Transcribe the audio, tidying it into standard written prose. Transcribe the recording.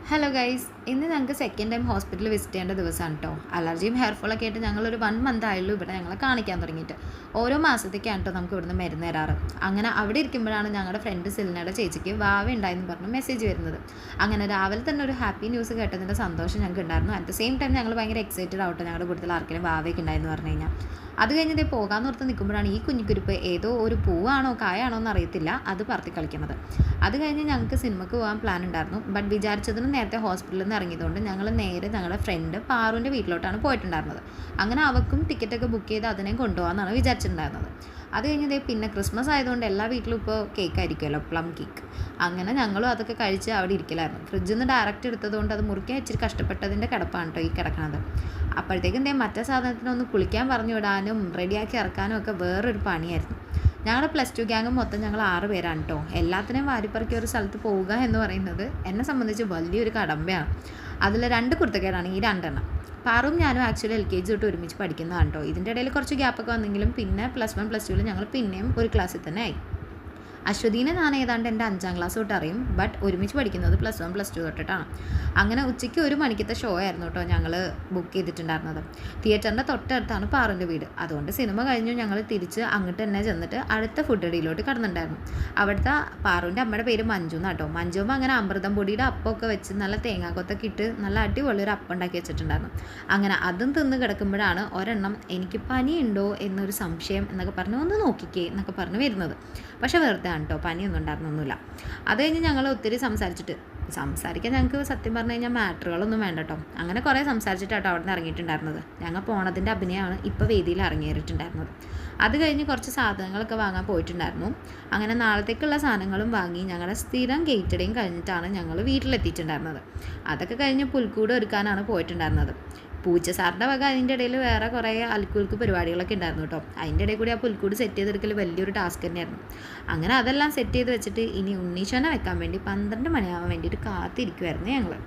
Hello guys, ഇന്ന് ഞങ്ങൾക്ക് second time ഹോസ്പിറ്റലിൽ വിസിറ്റ് ചെയ്യേണ്ട ദിവസമാണ് കേട്ടോ. അലർജിയും ഹെയർ ഫോളൊക്കെ ആയിട്ട് ഞങ്ങളൊരു 1 മന്ത് ആയുള്ളൂ ഇവിടെ ഞങ്ങളെ കാണിക്കാൻ തുടങ്ങിയിട്ട്. ഓരോ മാസത്തേക്കാണ് കേട്ടോ നമുക്ക് ഇവിടുന്ന് മരുന്ന് തരാറ്. അങ്ങനെ അവിടെ ഇരിക്കുമ്പോഴാണ് ഞങ്ങളുടെ ഫ്രണ്ട് സിൽനയുടെ ചേച്ചിക്ക് വാവ ഉണ്ടായെന്ന് പറഞ്ഞ് മെസ്സേജ് വരുന്നത്. അങ്ങനെ രാവിലെ തന്നെ ഒരു ഹാപ്പി ന്യൂസ് കേട്ടതിൻ്റെ സന്തോഷം ഞങ്ങൾക്ക് ഉണ്ടായിരുന്നു. അറ്റ് ദ സെയിം ടൈം ഞങ്ങൾ ഭയങ്കര എക്സൈറ്റഡ് ആവട്ടെ ഞങ്ങളുടെ കൂടുതൽ ആർക്കെങ്കിലും വാവയൊക്കെ ഉണ്ടായെന്ന് പറഞ്ഞു കഴിഞ്ഞാൽ. അത് കഴിഞ്ഞതേ പോകാമെന്ന് ഓർത്ത് നിൽക്കുമ്പോഴാണ് ഈ കുഞ്ഞിക്കുരുപ്പ് ഏതോ ഒരു പൂവാണോ കായാണോ എന്ന് അറിയത്തില്ല അത് പറത്തി കളിക്കുന്നത്. അത് കഴിഞ്ഞ് ഞങ്ങൾക്ക് സിനിമയ്ക്ക് പോകാൻ പ്ലാൻ ഉണ്ടായിരുന്നു. ബട്ട് വിചാരിച്ചതിന് നേരത്തെ ഹോസ്പിറ്റലിൽ നിന്ന് ഇറങ്ങിയതുകൊണ്ട് ഞങ്ങൾ നേരെ ഞങ്ങളുടെ ഫ്രണ്ട് പാറുവിൻ്റെ വീട്ടിലോട്ടാണ് പോയിട്ടുണ്ടായിരുന്നത്. അങ്ങനെ അവൾക്കും ടിക്കറ്റൊക്കെ ബുക്ക് ചെയ്ത് അതിനെ കൊണ്ടുപോകാമെന്നാണ് വിചാരിച്ചിട്ടുണ്ടായിരുന്നത്. അത് കഴിഞ്ഞതേ പിന്നെ ക്രിസ്മസ് ആയതുകൊണ്ട് എല്ലാ വീട്ടിലും ഇപ്പോൾ കേക്ക് ആയിരിക്കുമല്ലോ, പ്ലം കേക്ക്. അങ്ങനെ ഞങ്ങളും അതൊക്കെ കഴിച്ച് അവിടെ ഇരിക്കലായിരുന്നു. ഫ്രിഡ്ജിൽ നിന്ന് ഡയറക്റ്റ് എടുത്തതുകൊണ്ട് അത് മുറിക്കാൻ ഇച്ചിരി കഷ്ടപ്പെട്ടതിൻ്റെ കിടപ്പാണ് കേട്ടോ ഈ കിടക്കണത്. അപ്പോഴത്തേക്കും മറ്റേ സാധനത്തിനൊന്ന് കുളിക്കാൻ പറഞ്ഞു വിടാനും റെഡിയാക്കി ഇറക്കാനും ഒക്കെ വേറൊരു പണിയായിരുന്നു. ഞങ്ങളുടെ +2 ഗ്യാങ് മൊത്തം ഞങ്ങൾ 6 പേരാണ് കേട്ടോ. എല്ലാത്തിനെയും വാരിപ്പറക്കി ഒരു സ്ഥലത്ത് പോവുക എന്ന് പറയുന്നത് എന്നെ സംബന്ധിച്ച് വലിയൊരു കടമ്പയാണ്. അതിൽ 2 കുരുത്തക്കേടാണ് ഈ 2 എണ്ണം. പാറും ഞാനും ആക്ച്വലി LKG തൊട്ട് ഒരുമിച്ച് പഠിക്കുന്നതാണ് കേട്ടോ. ഇതിൻ്റെ ഇടയിൽ കുറച്ച് ഗ്യാപ്പൊക്കെ വന്നെങ്കിലും പിന്നെ +1 +2 ഞങ്ങൾ പിന്നെയും ഒരു ക്ലാസ്സിൽ തന്നെ ആയി. അശ്വതീനെ ഞാൻ ഏതാണ്ട് എൻ്റെ 5ാം ക്ലാസ് തൊട്ട് അറിയും. ബട്ട് ഒരുമിച്ച് പഠിക്കുന്നത് +1 +2 തൊട്ടിട്ടാണ്. അങ്ങനെ ഉച്ചയ്ക്ക് 1 മണിക്കത്തെ ഷോ ആയിരുന്നു കേട്ടോ ഞങ്ങൾ ബുക്ക് ചെയ്തിട്ടുണ്ടായിരുന്നത്. തിയേറ്ററിൻ്റെ തൊട്ടടുത്താണ് പാറുൻ്റെ വീട്. അതുകൊണ്ട് സിനിമ കഴിഞ്ഞു ഞങ്ങൾ തിരിച്ച് അങ്ങോട്ട് തന്നെ ചെന്നിട്ട് അടുത്ത ഫുഡ് അടിയിലോട്ട് കടന്നിട്ടുണ്ടായിരുന്നു. അവിടുത്തെ പാറുവിൻ്റെ അമ്മയുടെ പേര് മഞ്ജു എന്നാട്ടോ. മഞ്ജുമ്മ അങ്ങനെ അമൃതം പൊടിയുടെ അപ്പമൊക്കെ വെച്ച് നല്ല തേങ്ങാക്കൊത്തൊക്കെ ഇട്ട് നല്ല അടിപൊളി ഒരു അപ്പം ഉണ്ടാക്കി വെച്ചിട്ടുണ്ടായിരുന്നു. അങ്ങനെ അതും തിന്ന് കിടക്കുമ്പോഴാണ് ഒരെണ്ണം എനിക്ക് പനിയുണ്ടോ എന്നൊരു സംശയം എന്നൊക്കെ പറഞ്ഞ് ഒന്ന് നോക്കിക്കേ എന്നൊക്കെ പറഞ്ഞ് വരുന്നത്. പക്ഷേ വെറുതെ ആണ് കേട്ടോ, പനിയൊന്നും ഉണ്ടായിരുന്നൊന്നുമില്ല. അത് കഴിഞ്ഞ് ഞങ്ങൾ ഒത്തിരി സംസാരിക്കാൻ ഞങ്ങൾക്ക് സത്യം പറഞ്ഞു കഴിഞ്ഞാൽ മാറ്ററുകളൊന്നും വേണ്ട കേട്ടോ. അങ്ങനെ കുറേ സംസാരിച്ചിട്ടാട്ടോ അവിടെ നിന്ന് ഇറങ്ങിയിട്ടുണ്ടായിരുന്നത്. ഞങ്ങൾ പോണതിൻ്റെ അഭിനയമാണ് ഇപ്പോൾ വേദിയിൽ ഇറങ്ങിയിട്ടുണ്ടായിരുന്നത്. അത് കഴിഞ്ഞ് കുറച്ച് സാധനങ്ങളൊക്കെ വാങ്ങാൻ പോയിട്ടുണ്ടായിരുന്നു. അങ്ങനെ നാളത്തേക്കുള്ള സാധനങ്ങളും വാങ്ങി ഞങ്ങളുടെ സ്ഥിരം ഗേറ്റടിയും കഴിഞ്ഞിട്ടാണ് ഞങ്ങൾ വീട്ടിലെത്തിയിട്ടുണ്ടായിരുന്നത്. അതൊക്കെ കഴിഞ്ഞ് പുൽക്കൂട് ഒരുക്കാനാണ് പോയിട്ടുണ്ടായിരുന്നത്. പൂച്ച സാറിൻ്റെ വക അതിൻ്റെ ഇടയിൽ വേറെ കുറേ അൽക്കുൽക്ക് പരിപാടികളൊക്കെ ഉണ്ടായിരുന്നു കേട്ടോ. അതിൻ്റെ ഇടയിൽ കൂടി ആ പുൽക്കൂട് സെറ്റ് ചെയ്തെടുക്കൽ വലിയൊരു ടാസ്ക് തന്നെയായിരുന്നു. അങ്ങനെ അതെല്ലാം സെറ്റ് ചെയ്ത് വെച്ചിട്ട് ഇനി ഉണ്ണീശോനെ വെക്കാൻ വേണ്ടി 12 മണിയാവാൻ വേണ്ടിയിട്ട് കാത്തിരിക്കുമായിരുന്നു ഞങ്ങൾ.